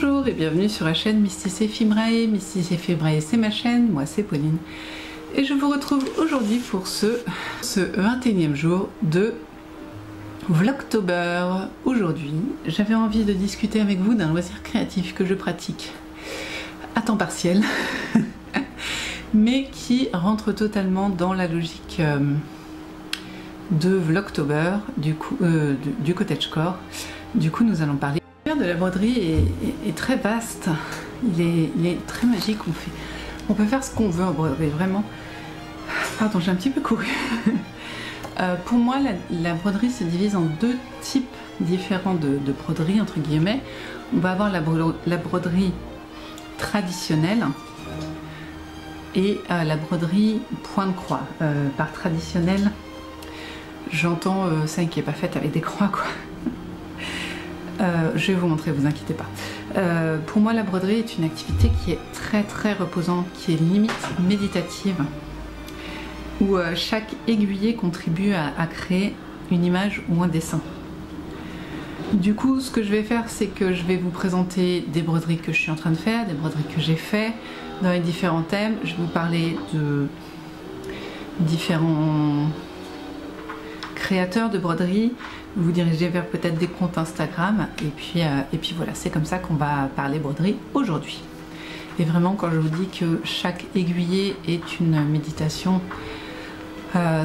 Bonjour et bienvenue sur la chaîne Mysticé Fibrae. Mysticé Fibrae, c'est ma chaîne, moi c'est Pauline. Et je vous retrouve aujourd'hui pour ce 21e jour de Vlogtober. Aujourd'hui, j'avais envie de discuter avec vous d'un loisir créatif que je pratique à temps partiel, mais qui rentre totalement dans la logique de Vlogtober, du cottagecore. Du coup, nous allons parler. De la broderie est très vaste, il est très magique, on peut faire ce qu'on veut en broderie, vraiment. Pardon, j'ai un petit peu couru. Pour moi, la broderie se divise en deux types différents de broderie, entre guillemets. On va avoir la broderie traditionnelle et la broderie point de croix. Par traditionnelle, j'entends celle qui n'est pas faite avec des croix, quoi. Je vais vous montrer, vous inquiétez pas. Pour moi, la broderie est une activité qui est très reposante, qui est limite méditative, où chaque aiguillé contribue à créer une image ou un dessin. Du coup, ce que je vais faire, c'est que je vais vous présenter des broderies que je suis en train de faire, des broderies que j'ai fait dans les différents thèmes. Je vais vous parler de différents créateurs de broderie, vous diriger vers peut-être des comptes Instagram et puis voilà, c'est comme ça qu'on va parler broderie aujourd'hui. Et vraiment, quand je vous dis que chaque aiguillé est une méditation,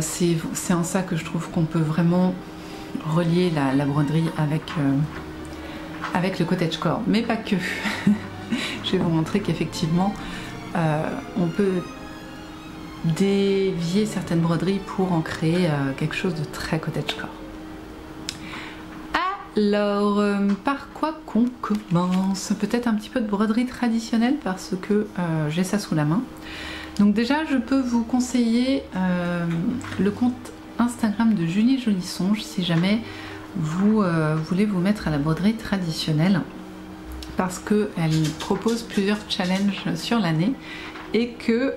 c'est en ça que je trouve qu'on peut vraiment relier la broderie avec le cottagecore, mais pas que. Je vais vous montrer qu'effectivement on peut dévier certaines broderies pour en créer quelque chose de très cottagecore. Alors, par quoi qu'on commence? Peut-être un petit peu de broderie traditionnelle parce que j'ai ça sous la main. Donc déjà, je peux vous conseiller le compte Instagram de Julie Jolisonge si jamais vous voulez vous mettre à la broderie traditionnelle, parce qu'elle propose plusieurs challenges sur l'année et que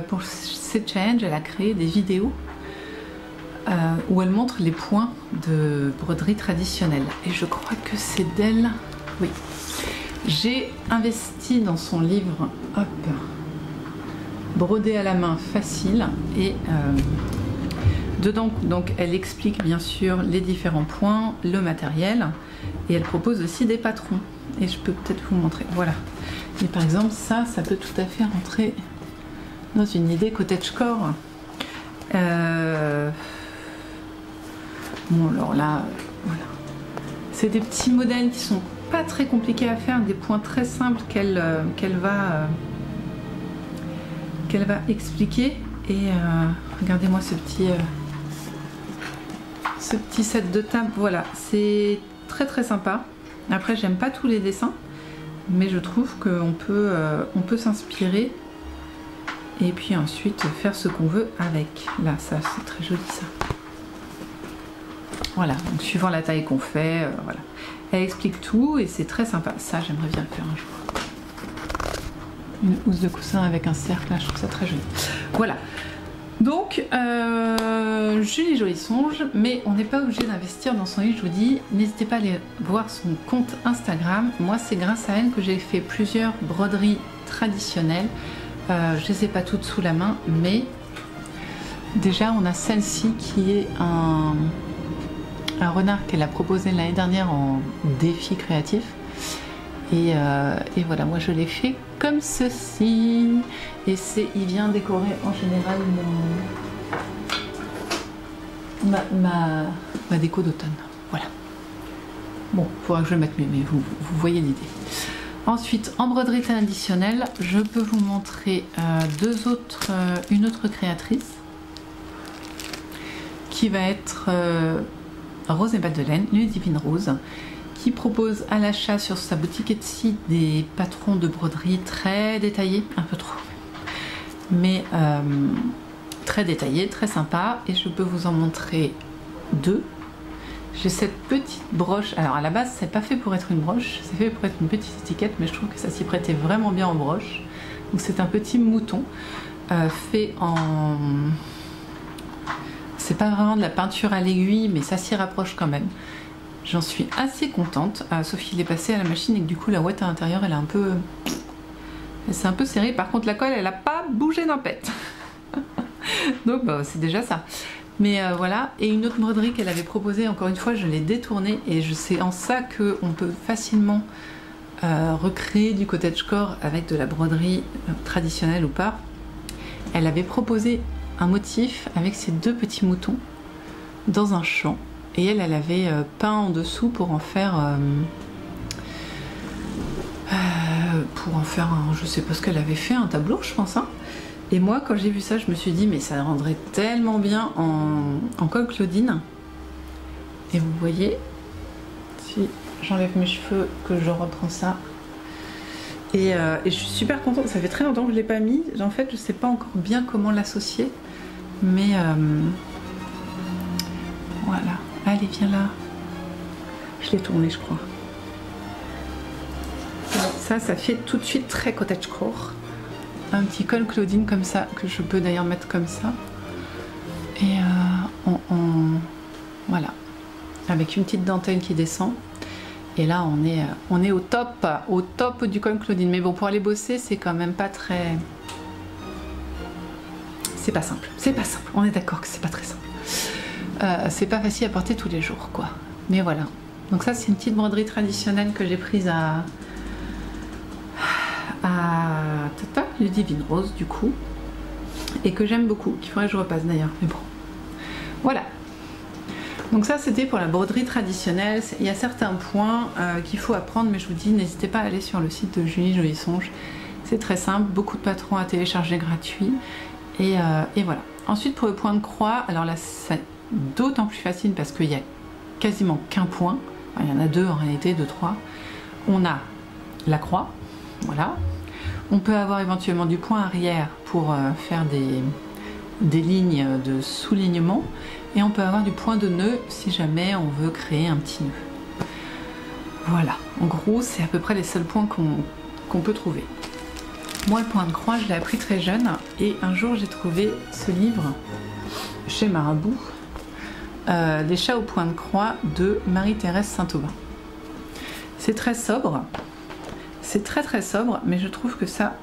pour ces challenges, elle a créé des vidéos où elle montre les points de broderie traditionnelle. Et je crois que c'est d'elle. Oui. J'ai investi dans son livre, hop, brodé à la main facile. Et dedans, donc, elle explique bien sûr les différents points, le matériel. Et elle propose aussi des patrons. Et je peux peut-être vous montrer. Voilà. Et par exemple, ça peut tout à fait rentrer dans une idée cottagecore. Bon, alors là, voilà. C'est des petits modèles qui sont pas très compliqués à faire, des points très simples qu'elle va expliquer. Et regardez-moi ce petit set de table. Voilà, c'est très sympa. Après, j'aime pas tous les dessins, mais je trouve qu'on peut s'inspirer et puis ensuite faire ce qu'on veut avec. Là, ça, c'est très joli ça. Voilà, donc suivant la taille qu'on fait, voilà. Elle explique tout et c'est très sympa. Ça, j'aimerais bien le faire un jour. Une housse de coussin avec un cercle, là, je trouve ça très joli. Voilà. Donc, Julie Jolisonge, mais on n'est pas obligé d'investir dans son livre, je vous dis. N'hésitez pas à aller voir son compte Instagram. Moi, c'est grâce à elle que j'ai fait plusieurs broderies traditionnelles. Je ne les ai pas toutes sous la main, mais déjà, on a celle-ci qui est un renard qu'elle a proposé l'année dernière en défi créatif. Et voilà, moi je l'ai fait comme ceci. Et il vient décorer en général ma déco d'automne. Voilà. Bon, il faudra que je mette mieux, mais vous voyez l'idée. Ensuite, en broderie traditionnelle, je peux vous montrer une autre créatrice qui va être Rose et Madeleine, Ludivine Rose, qui propose à l'achat sur sa boutique Etsy des patrons de broderie très détaillés, un peu trop, mais très détaillés, très sympa. Et je peux vous en montrer deux. J'ai cette petite broche, alors à la base c'est pas fait pour être une broche, c'est fait pour être une petite étiquette, mais je trouve que ça s'y prêtait vraiment bien en broche. Donc c'est un petit mouton fait en... C'est pas vraiment de la peinture à l'aiguille, mais ça s'y rapproche quand même. J'en suis assez contente, sauf qu'il est passé à la machine et que du coup la ouate à l'intérieur elle est un peu... Elle s'est un peu serrée. Par contre la colle elle a pas bougé d'un pet. Donc bah, c'est déjà ça. Mais voilà, et une autre broderie qu'elle avait proposée, encore une fois je l'ai détournée et c'est en ça qu'on peut facilement recréer du cottagecore avec de la broderie traditionnelle ou pas. Elle avait proposé un motif avec ces deux petits moutons dans un champ. Et elle avait peint en dessous pour en faire un, je sais pas ce qu'elle avait fait, un tableau je pense. Hein. Et moi quand j'ai vu ça, je me suis dit mais ça rendrait tellement bien en colle Claudine. Et vous voyez, si j'enlève mes cheveux que je reprends ça. Et je suis super contente, ça fait très longtemps que je l'ai pas mis. En fait je sais pas encore bien comment l'associer. Mais voilà. Allez, viens là. Je l'ai tourné, je crois. Ça fait tout de suite très cottagecore. Un petit col Claudine comme ça, que je peux d'ailleurs mettre comme ça. Et voilà. Avec une petite dentelle qui descend. Et là, on est au top du col Claudine. Mais bon, pour aller bosser, c'est quand même pas très... C'est pas simple. C'est pas simple. On est d'accord que c'est pas très simple. C'est pas facile à porter tous les jours quoi, mais voilà. Donc ça c'est une petite broderie traditionnelle que j'ai prise à Tata Ludivine Rose du coup, et que j'aime beaucoup, qu'il faudrait que je repasse d'ailleurs, mais bon voilà. Donc ça c'était pour la broderie traditionnelle. Il y a certains points qu'il faut apprendre, mais je vous dis n'hésitez pas à aller sur le site de Julie Jolis Songes, c'est très simple, beaucoup de patrons à télécharger gratuits et voilà. Ensuite pour le point de croix, alors là c'est d'autant plus facile parce qu'il y a quasiment qu'un point, enfin, il y en a deux en réalité, deux, trois. On a la croix, voilà. On peut avoir éventuellement du point arrière pour faire des lignes de soulignement, et on peut avoir du point de nœud si jamais on veut créer un petit nœud. Voilà, en gros c'est à peu près les seuls points qu'on peut trouver. Moi le point de croix je l'ai appris très jeune, et un jour j'ai trouvé ce livre chez Marabout. Les chats au point de croix de Marie-Thérèse Saint-Aubin. C'est très sobre, c'est très sobre, mais je trouve que ça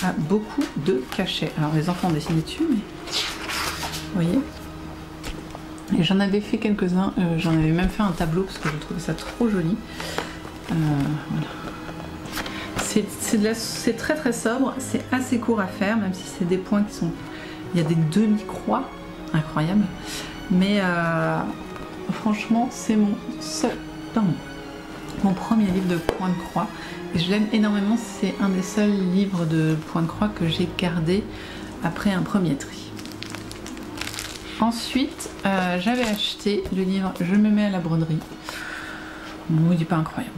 a beaucoup de cachet. Alors les enfants ont dessiné dessus, mais vous voyez. Et j'en avais fait quelques-uns, j'en avais même fait un tableau parce que je trouvais ça trop joli. Voilà. C'est très sobre, c'est assez court à faire, même si c'est des points qui sont... Il y a des demi-croix, incroyable. Mais franchement c'est mon premier livre de point de croix et je l'aime énormément. C'est un des seuls livres de point de croix que j'ai gardé après un premier tri. Ensuite j'avais acheté le livre Je me mets à la broderie. Bon, il n'est pas incroyable.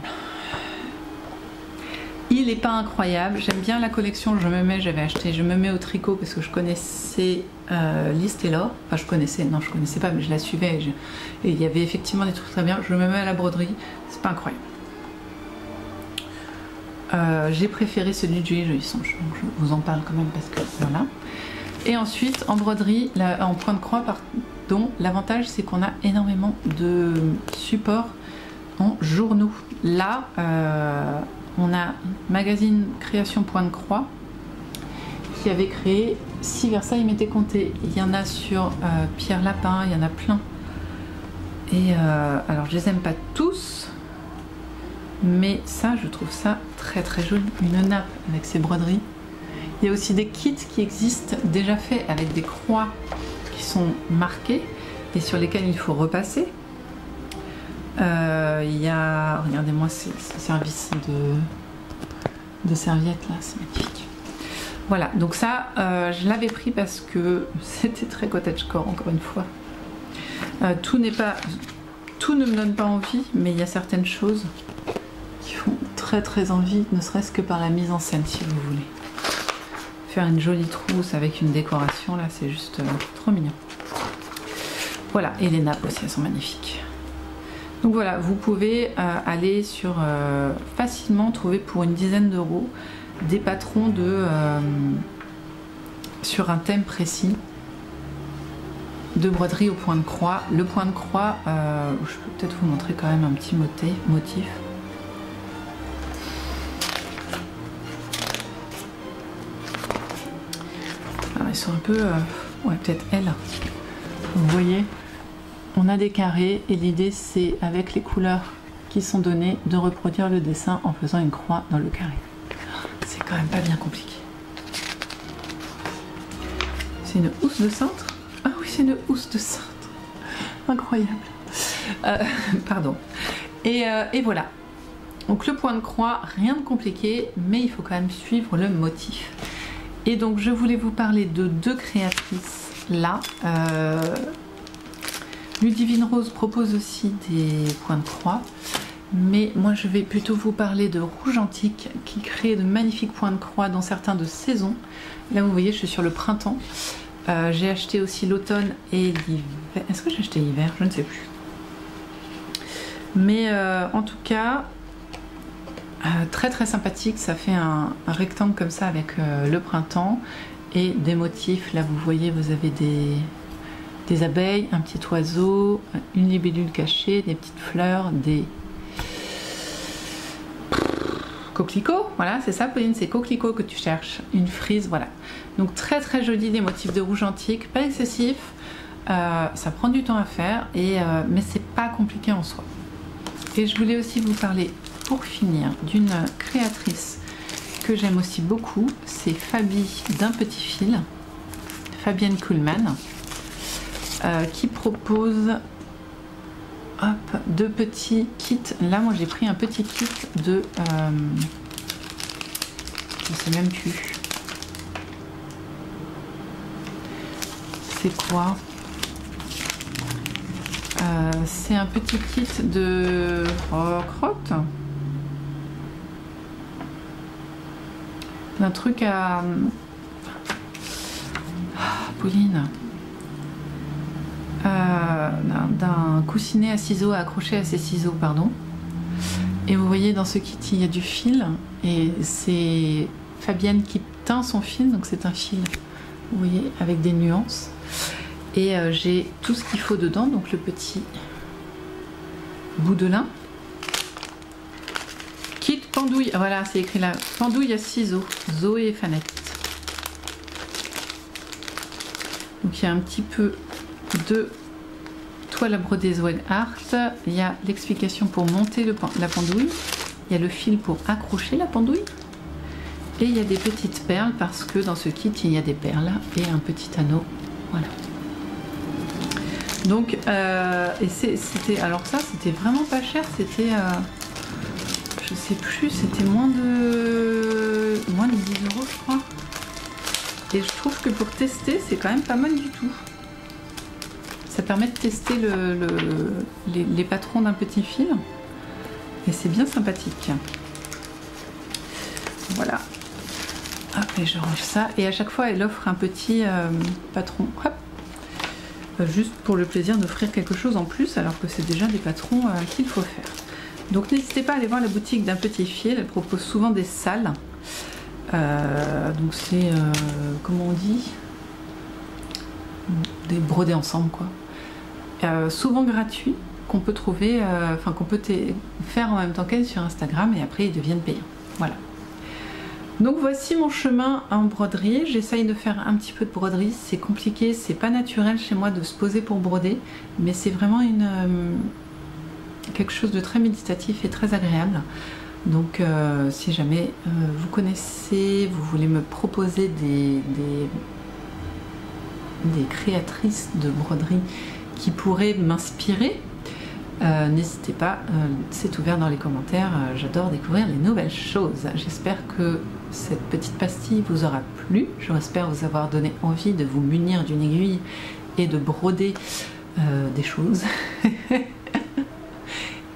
Il n'est pas incroyable, j'aime bien la collection Je me mets, j'avais acheté Je me mets au tricot parce que je connaissais Lise Taylor, enfin je connaissais pas, mais je la suivais et il y avait effectivement des trucs très bien. Je me mets à la broderie, c'est pas incroyable. J'ai préféré celui de Julie Jolis Songes, donc je vous en parle quand même parce que voilà. Et ensuite en broderie, en point de croix pardon, l'avantage c'est qu'on a énormément de supports en journaux. Là on a Magazine Création Point de Croix qui avait créé Si Versailles m'était compté. Il y en a sur Pierre Lapin, il y en a plein. Et alors je les aime pas tous, mais ça je trouve ça très joli. Une nappe avec ses broderies. Il y a aussi des kits qui existent déjà faits avec des croix qui sont marquées et sur lesquelles il faut repasser. Il y a, regardez-moi ce service de serviettes là, c'est magnifique. Voilà, donc ça je l'avais pris parce que c'était très cottagecore encore une fois. Tout ne me donne pas envie, mais il y a certaines choses qui font très envie, ne serait-ce que par la mise en scène si vous voulez. Faire une jolie trousse avec une décoration là, c'est juste trop mignon. Voilà, et les nappes aussi, elles sont magnifiques. Donc voilà, vous pouvez aller sur facilement trouver pour une dizaine d'euros des patrons sur un thème précis. de broderie au point de croix. Le point de croix, je peux peut-être vous montrer quand même un petit motif. Alors, ils sont un peu... ouais, peut-être elle. Vous voyez, on a des carrés et l'idée c'est, avec les couleurs qui sont données, de reproduire le dessin en faisant une croix dans le carré. C'est quand même pas bien compliqué. C'est une housse de cintre? Ah oui, c'est une housse de cintre. Incroyable. Pardon. Et voilà. Donc le point de croix, rien de compliqué, mais il faut quand même suivre le motif. Et donc je voulais vous parler de deux créatrices là. Ludivine Rose propose aussi des points de croix, mais moi je vais plutôt vous parler de Rouge Antique qui crée de magnifiques points de croix dans certains de saisons. Là vous voyez, je suis sur le printemps. J'ai acheté aussi l'automne et l'hiver. Est-ce que j'ai acheté l'hiver? Je ne sais plus. Mais en tout cas, très très sympathique. Ça fait un rectangle comme ça avec le printemps et des motifs. Là vous voyez, vous avez des abeilles, un petit oiseau, une libellule cachée, des petites fleurs, des coquelicots. Voilà, c'est ça Pauline, c'est coquelicot que tu cherches. Une frise, voilà. Donc très très joli, des motifs de Rouge Antique, pas excessif. Ça prend du temps à faire, mais c'est pas compliqué en soi. Et je voulais aussi vous parler, pour finir, d'une créatrice que j'aime aussi beaucoup. C'est Fabi d'un petit fil, Fabienne Kuhlmann, qui propose deux petits kits. Là moi j'ai pris un petit kit de je sais même plus c'est quoi, c'est un petit kit de crotte, d'un truc à Pauline, d'un coussinet à ciseaux à accrocher à ses ciseaux, pardon. Et vous voyez, dans ce kit il y a du fil et c'est Fabienne qui teint son fil, donc c'est un fil, vous voyez, avec des nuances. Et j'ai tout ce qu'il faut dedans, donc le petit bout de lin. Kit pendouille, voilà, c'est écrit là, pendouille à ciseaux, Zoé et Fanette. Donc il y a un petit peu de toile à broder Zweg Art, il y a l'explication pour monter la pendouille, il y a le fil pour accrocher la pendouille, et il y a des petites perles parce que dans ce kit il y a des perles et un petit anneau, voilà. Donc et c'était, alors ça c'était vraiment pas cher, c'était je sais plus, c'était moins de 10 € je crois. Et je trouve que pour tester c'est quand même pas mal du tout. Ça permet de tester les patrons d'un petit fil et c'est bien sympathique. Voilà. Hop, et je range ça. Et à chaque fois, elle offre un petit patron. Hop. Juste pour le plaisir d'offrir quelque chose en plus, alors que c'est déjà des patrons qu'il faut faire. Donc n'hésitez pas à aller voir la boutique d'un petit fil. Elle propose souvent des salles. Donc c'est, comment on dit, des brodés ensemble quoi. Souvent gratuits, qu'on peut trouver, enfin qu'on peut faire en même temps qu'elle sur Instagram et après ils deviennent payants. Voilà. Donc voici mon chemin en broderie. J'essaye de faire un petit peu de broderie. C'est compliqué, c'est pas naturel chez moi de se poser pour broder, mais c'est vraiment quelque chose de très méditatif et très agréable. Donc si jamais vous connaissez, vous voulez me proposer des créatrices de broderie qui pourraient m'inspirer, n'hésitez pas, c'est ouvert dans les commentaires, j'adore découvrir les nouvelles choses. J'espère que cette petite pastille vous aura plu, j'espère vous avoir donné envie de vous munir d'une aiguille et de broder des choses.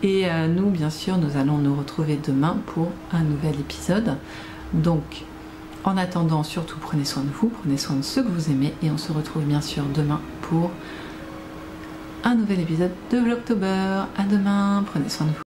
Et nous, bien sûr, nous allons nous retrouver demain pour un nouvel épisode. Donc, en attendant, surtout prenez soin de vous, prenez soin de ceux que vous aimez et on se retrouve bien sûr demain pour un nouvel épisode de Vlogtober. À demain, prenez soin de vous.